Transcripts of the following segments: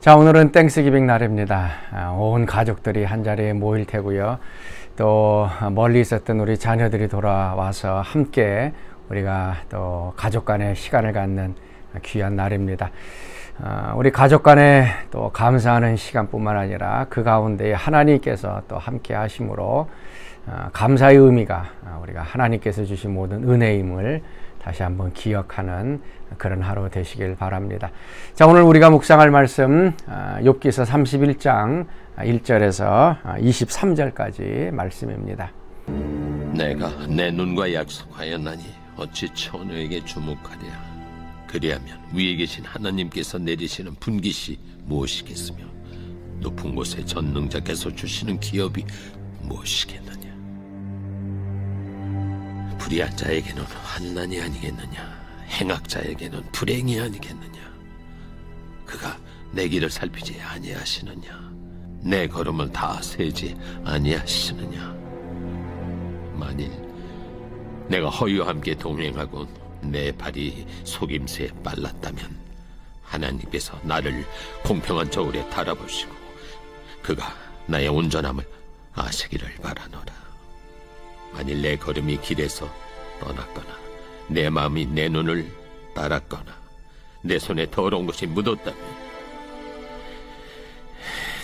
자, 오늘은 땡스기빙 날입니다. 온 가족들이 한자리에 모일 테고요. 또 멀리 있었던 우리 자녀들이 돌아와서 함께 우리가 또 가족 간의 시간을 갖는 귀한 날입니다. 우리 가족 간에 또 감사하는 시간뿐만 아니라 그 가운데 하나님께서 또 함께 하심으로 감사의 의미가 우리가 하나님께서 주신 모든 은혜임을 다시 한번 기억하는 그런 하루 되시길 바랍니다. 자, 오늘 우리가 묵상할 말씀 욥기서 31장 1절에서 23절까지 말씀입니다. 내가 내 눈과 약속하였나니 어찌 처녀에게 주목하랴. 그리하면 위에 계신 하나님께서 내리시는 분깃이 무엇이겠으며 높은 곳에 전능자께서 주시는 기업이 무엇이겠느냐. 불의한 자에게는 환난이 아니겠느냐. 행악자에게는 불행이 아니겠느냐. 그가 내 길을 살피지 아니하시느냐. 내 걸음을 다 세지 아니하시느냐. 만일 내가 허위와 함께 동행하고 내 발이 속임새에 빨랐다면 하나님께서 나를 공평한 저울에 달아보시고 그가 나의 온전함을 아시기를 바라노라. 만일 내 걸음이 길에서 떠났거나 내 마음이 내 눈을 따랐거나 내 손에 더러운 것이 묻었다면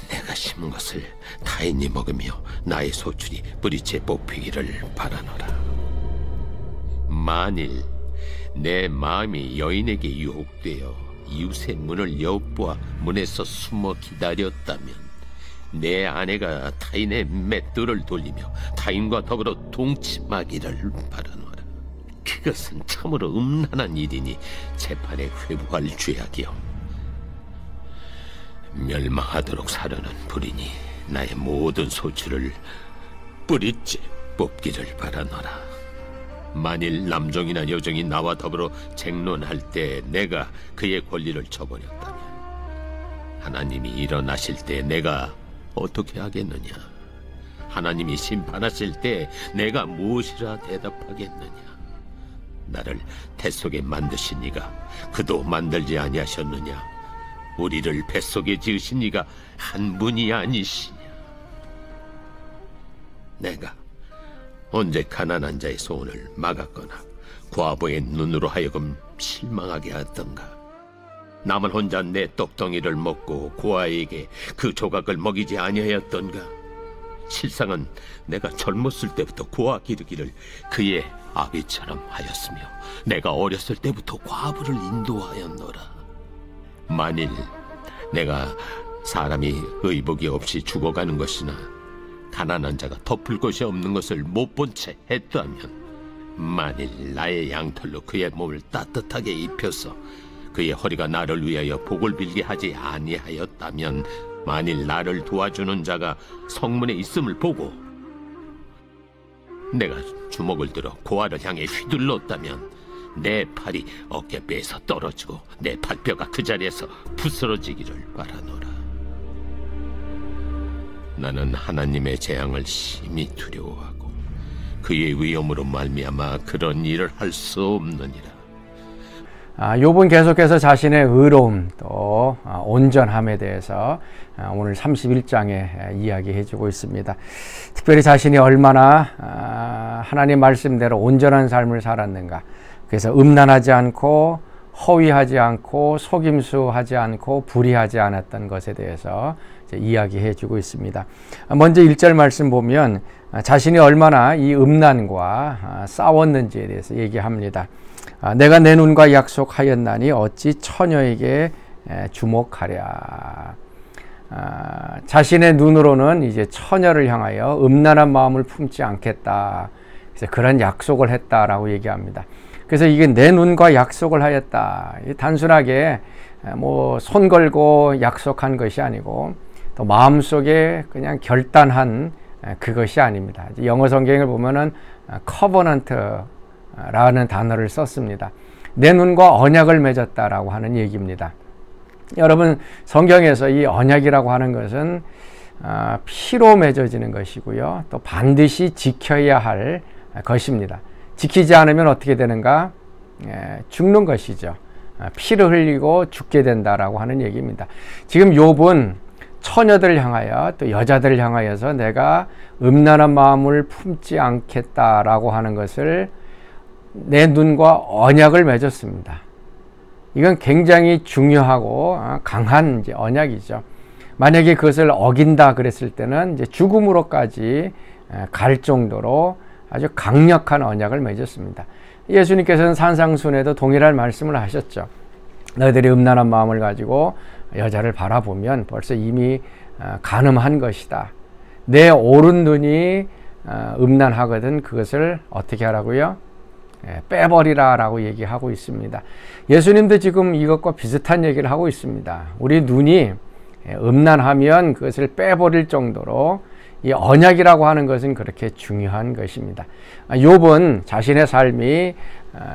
내가 심은 것을 타인이 먹으며 나의 소출이 뿌리채 뽑히기를 바라노라. 만일 내 마음이 여인에게 유혹되어 이웃의 문을 엿보아 문에서 숨어 기다렸다면 내 아내가 타인의 맷돌을 돌리며 타인과 더불어 동침하기를 바라노라. 그것은 참으로 음란한 일이니 재판에 회부할 죄악이요 멸망하도록 사려는 불이니 나의 모든 소출을 뿌리째 뽑기를 바라노라. 만일 남종이나 여종이 나와 더불어 쟁론할 때 내가 그의 권리를 저버렸다면 하나님이 일어나실 때 내가 어떻게 하겠느냐. 하나님이 심판하실 때 내가 무엇이라 대답하겠느냐. 나를 뱃속에 만드신 이가 그도 만들지 아니하셨느냐. 우리를 뱃속에 지으신 이가 한 분이 아니시냐. 내가 언제 가난한 자의 소원을 막았거나 과부의 눈으로 하여금 실망하게 하였던가. 남은 혼자 내 떡덩이를 먹고 고아에게 그 조각을 먹이지 아니하였던가. 실상은 내가 젊었을 때부터 고아 기르기를 그의 아비처럼 하였으며 내가 어렸을 때부터 과부를 인도하였노라. 만일 내가 사람이 의복이 없이 죽어가는 것이나 가난한 자가 덮을 것이 없는 것을 못 본 채 했다면 만일 나의 양털로 그의 몸을 따뜻하게 입혀서 그의 허리가 나를 위하여 복을 빌게 하지 아니하였다면 만일 나를 도와주는 자가 성문에 있음을 보고 내가 주먹을 들어 고아를 향해 휘둘렀다면 내 팔이 어깨뼈에서 떨어지고 내 발뼈가 그 자리에서 부스러지기를 바라노라. 나는 하나님의 재앙을 심히 두려워하고 그의 위엄으로 말미암아 그런 일을 할 수 없느니라. 욥은 계속해서 자신의 의로움 또 온전함에 대해서 오늘 31장에 이야기해주고 있습니다. 특별히 자신이 얼마나 하나님 말씀대로 온전한 삶을 살았는가. 그래서 음란하지 않고 허위하지 않고 속임수하지 않고 불의하지 않았던 것에 대해서 이야기해주고 있습니다. 먼저 1절 말씀 보면 자신이 얼마나 이 음란과 싸웠는지에 대해서 얘기합니다. 내가 내 눈과 약속하였나니 어찌 처녀에게 주목하랴. 자신의 눈으로는 이제 처녀를 향하여 음란한 마음을 품지 않겠다. 그래서 그런 약속을 했다라고 얘기합니다. 그래서 이게 내 눈과 약속을 하였다. 단순하게 뭐 손 걸고 약속한 것이 아니고 또 마음속에 그냥 결단한 그것이 아닙니다. 영어 성경을 보면은 covenant라는 단어를 썼습니다. 내 눈과 언약을 맺었다라고 하는 얘기입니다. 여러분, 성경에서 이 언약이라고 하는 것은 피로 맺어지는 것이고요. 또 반드시 지켜야 할 것입니다. 지키지 않으면 어떻게 되는가? 죽는 것이죠. 피를 흘리고 죽게 된다라고 하는 얘기입니다. 지금 욥은 처녀들을 향하여 또 여자들을 향하여서 내가 음란한 마음을 품지 않겠다라고 하는 것을 내 눈과 언약을 맺었습니다. 이건 굉장히 중요하고 강한 이제 언약이죠. 만약에 그것을 어긴다 그랬을 때는 이제 죽음으로까지 갈 정도로 아주 강력한 언약을 맺었습니다. 예수님께서는 산상순에도 동일한 말씀을 하셨죠. 너희들이 음란한 마음을 가지고 여자를 바라보면 벌써 이미 간음한 것이다. 내 오른 눈이 음란하거든 그것을 어떻게 하라고요? 빼버리라 라고 얘기하고 있습니다. 예수님도 지금 이것과 비슷한 얘기를 하고 있습니다. 우리 눈이 음란하면 그것을 빼버릴 정도로 이 언약이라고 하는 것은 그렇게 중요한 것입니다. 욥은 자신의 삶이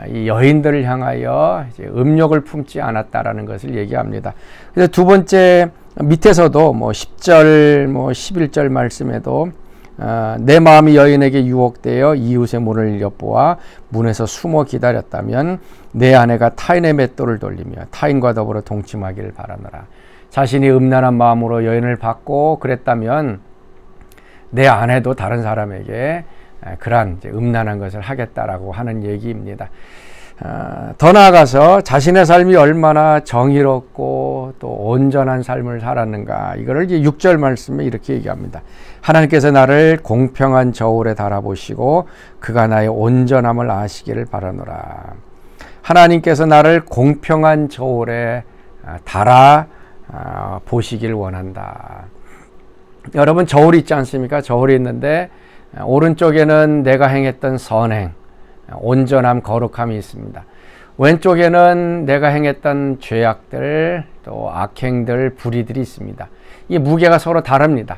이 여인들을 향하여 이제 음욕을 품지 않았다라는 것을 얘기합니다. 그래서 두 번째 밑에서도 뭐 10절, 뭐 11절 말씀에도 내 마음이 여인에게 유혹되어 이웃의 문을 엿보아 문에서 숨어 기다렸다면 내 아내가 타인의 맷돌을 돌리며 타인과 더불어 동침하기를 바라노라. 자신이 음란한 마음으로 여인을 받고 그랬다면 내 아내도 다른 사람에게 그러한 음란한 것을 하겠다라고 하는 얘기입니다. 더 나아가서 자신의 삶이 얼마나 정의롭고 또 온전한 삶을 살았는가, 이거를 이제 6절 말씀에 이렇게 얘기합니다. 하나님께서 나를 공평한 저울에 달아보시고 그가 나의 온전함을 아시기를 바라노라. 하나님께서 나를 공평한 저울에 달아 보시길 원한다. 여러분, 저울이 있지 않습니까? 저울이 있는데 오른쪽에는 내가 행했던 선행, 온전함, 거룩함이 있습니다. 왼쪽에는 내가 행했던 죄악들, 또 악행들, 불의들이 있습니다. 이 무게가 서로 다릅니다.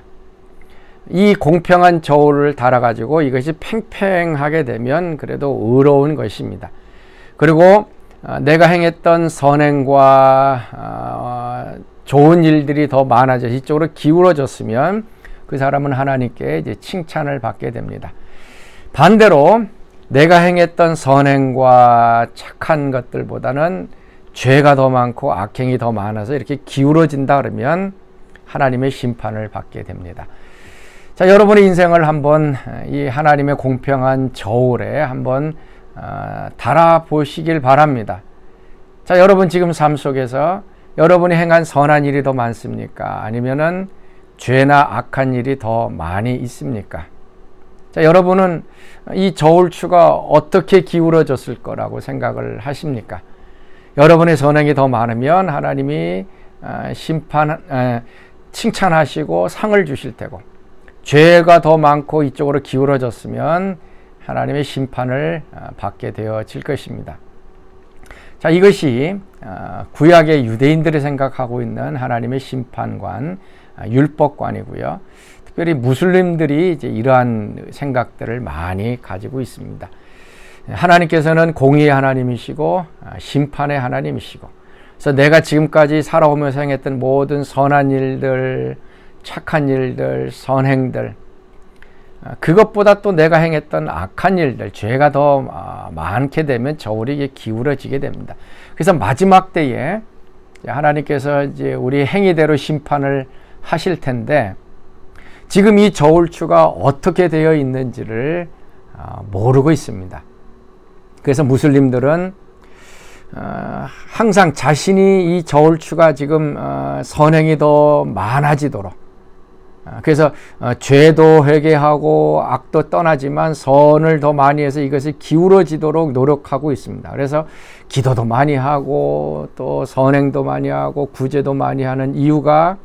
이 공평한 저울을 달아가지고 이것이 팽팽하게 되면 그래도 의로운 것입니다. 그리고 내가 행했던 선행과 좋은 일들이 더 많아져 이쪽으로 기울어졌으면 그 사람은 하나님께 이제 칭찬을 받게 됩니다. 반대로 내가 행했던 선행과 착한 것들보다는 죄가 더 많고 악행이 더 많아서 이렇게 기울어진다 그러면 하나님의 심판을 받게 됩니다. 자, 여러분의 인생을 한번 이 하나님의 공평한 저울에 한번 달아보시길 바랍니다. 자, 여러분 지금 삶 속에서 여러분이 행한 선한 일이 더 많습니까? 아니면은 죄나 악한 일이 더 많이 있습니까? 자, 여러분은 이 저울추가 어떻게 기울어졌을 거라고 생각을 하십니까? 여러분의 선행이 더 많으면 하나님이 칭찬하시고 상을 주실 테고, 죄가 더 많고 이쪽으로 기울어졌으면 하나님의 심판을 받게 되어질 것입니다. 자, 이것이 구약의 유대인들이 생각하고 있는 하나님의 심판관, 율법관이고요. 특별히 무슬림들이 이제 이러한 생각들을 많이 가지고 있습니다. 하나님께서는 공의의 하나님이시고 심판의 하나님이시고, 그래서 내가 지금까지 살아오면서 행했던 모든 선한 일들, 착한 일들, 선행들, 그것보다 또 내가 행했던 악한 일들, 죄가 더 많게 되면 저울이 기울어지게 됩니다. 그래서 마지막 때에 하나님께서 이제 우리 행위대로 심판을 하실 텐데, 지금 이 저울추가 어떻게 되어 있는지를 모르고 있습니다. 그래서 무슬림들은 항상 자신이 이 저울추가 지금 선행이 더 많아지도록, 그래서 죄도 회개하고 악도 떠나지만 선을 더 많이 해서 이것이 기울어지도록 노력하고 있습니다. 그래서 기도도 많이 하고 또 선행도 많이 하고 구제도 많이 하는 이유가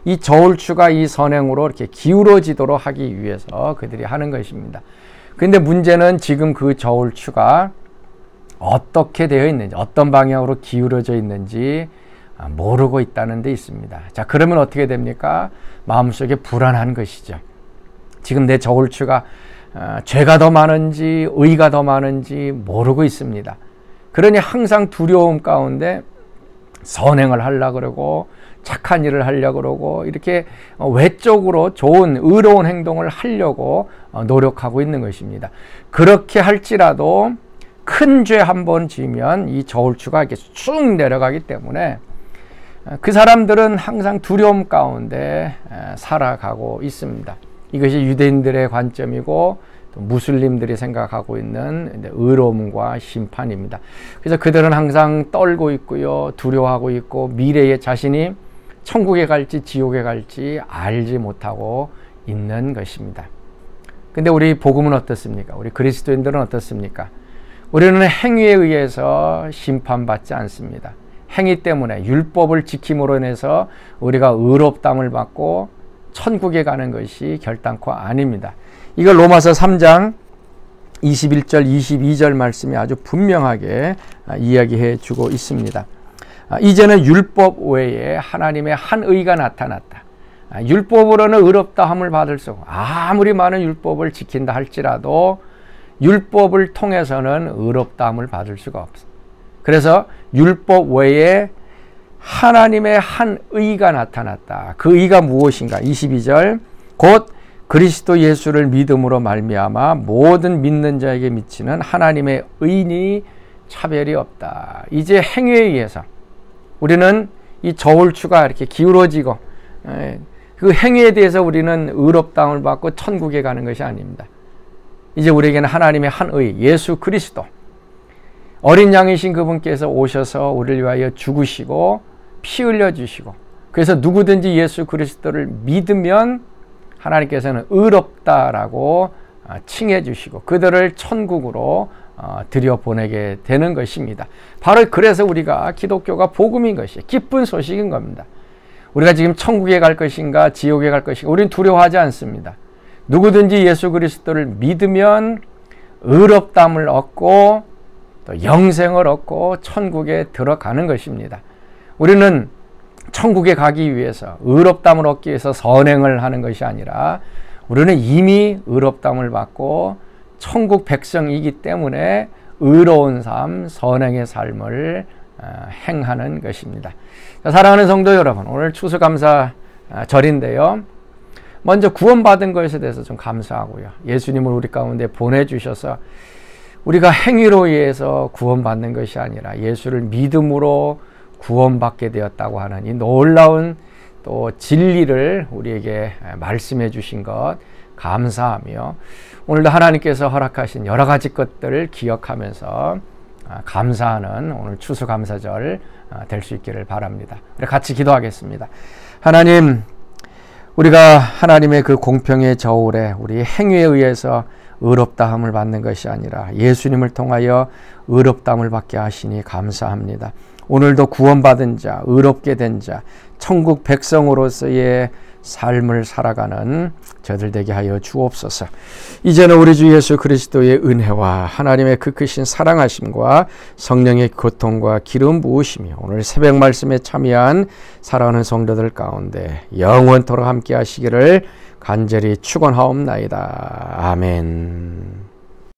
이 저울추가 이 선행으로 이렇게 기울어지도록 하기 위해서 그들이 하는 것입니다. 근데 문제는 지금 그 저울추가 어떻게 되어 있는지, 어떤 방향으로 기울어져 있는지 모르고 있다는 데 있습니다. 자, 그러면 어떻게 됩니까? 마음속에 불안한 것이죠. 지금 내 저울추가 죄가 더 많은지 의가 더 많은지 모르고 있습니다. 그러니 항상 두려움 가운데 선행을 하려고 그러고 착한 일을 하려고 그러고 이렇게 외적으로 좋은 의로운 행동을 하려고 노력하고 있는 것입니다. 그렇게 할지라도 큰 죄 한 번 지으면 이 저울추가 이렇게 쭉 내려가기 때문에 그 사람들은 항상 두려움 가운데 살아가고 있습니다. 이것이 유대인들의 관점이고 또 무슬림들이 생각하고 있는 의로움과 심판입니다. 그래서 그들은 항상 떨고 있고요, 두려워하고 있고 미래에 자신이 천국에 갈지 지옥에 갈지 알지 못하고 있는 것입니다. 근데 우리 복음은 어떻습니까? 우리 그리스도인들은 어떻습니까? 우리는 행위에 의해서 심판받지 않습니다. 행위 때문에 율법을 지킴으로 인해서 우리가 의롭다함을 받고 천국에 가는 것이 결단코 아닙니다. 이걸 로마서 3장 21절 22절 말씀이 아주 분명하게 이야기해 주고 있습니다. 이제는 율법 외에 하나님의 한 의가 나타났다. 율법으로는 의롭다함을 받을 수 없고 아무리 많은 율법을 지킨다 할지라도 율법을 통해서는 의롭다함을 받을 수가 없습니다. 그래서 율법 외에 하나님의 한 의가 나타났다. 그 의가 무엇인가? 22절 곧 그리스도 예수를 믿음으로 말미암아 모든 믿는 자에게 미치는 하나님의 의니 차별이 없다. 이제 행위에 의해서 우리는 이 저울추가 이렇게 기울어지고 그 행위에 대해서 우리는 의롭다함을 받고 천국에 가는 것이 아닙니다. 이제 우리에게는 하나님의 한 의, 예수 그리스도 어린 양이신 그분께서 오셔서 우리를 위하여 죽으시고 피 흘려주시고 그래서 누구든지 예수 그리스도를 믿으면 하나님께서는 의롭다라고 칭해 주시고 그들을 천국으로 들여보내게 되는 것입니다. 바로 그래서 우리가 기독교가 복음인 것이에요. 기쁜 소식인 겁니다. 우리가 지금 천국에 갈 것인가 지옥에 갈 것인가 우리는 두려워하지 않습니다. 누구든지 예수 그리스도를 믿으면 의롭다함을 얻고 또 영생을 얻고 천국에 들어가는 것입니다. 우리는 천국에 가기 위해서 의롭다함을 얻기 위해서 선행을 하는 것이 아니라 우리는 이미 의롭다함을 받고 천국 백성이기 때문에 의로운 삶, 선행의 삶을 행하는 것입니다. 사랑하는 성도 여러분, 오늘 추수감사절인데요. 먼저 구원받은 것에 대해서 좀 감사하고요. 예수님을 우리 가운데 보내주셔서 우리가 행위로 의해서 구원받는 것이 아니라 예수를 믿음으로 구원받게 되었다고 하는 이 놀라운 또 진리를 우리에게 말씀해 주신 것 감사하며 오늘도 하나님께서 허락하신 여러 가지 것들을 기억하면서 감사하는 오늘 추수감사절 될 수 있기를 바랍니다. 우리 같이 기도하겠습니다. 하나님, 우리가 하나님의 그 공평의 저울에 우리 행위에 의해서 의롭다함을 받는 것이 아니라 예수님을 통하여 의롭다함을 받게 하시니 감사합니다. 오늘도 구원받은 자, 의롭게 된 자, 천국 백성으로서의 삶을 살아가는 저들 되게 하여 주옵소서. 이제는 우리 주 예수 그리스도의 은혜와 하나님의 그 크신 사랑하심과 성령의 교통과 기름 부으시며 오늘 새벽 말씀에 참여한 사랑하는 성도들 가운데 영원토록 함께 하시기를 간절히 축원하옵나이다. 아멘.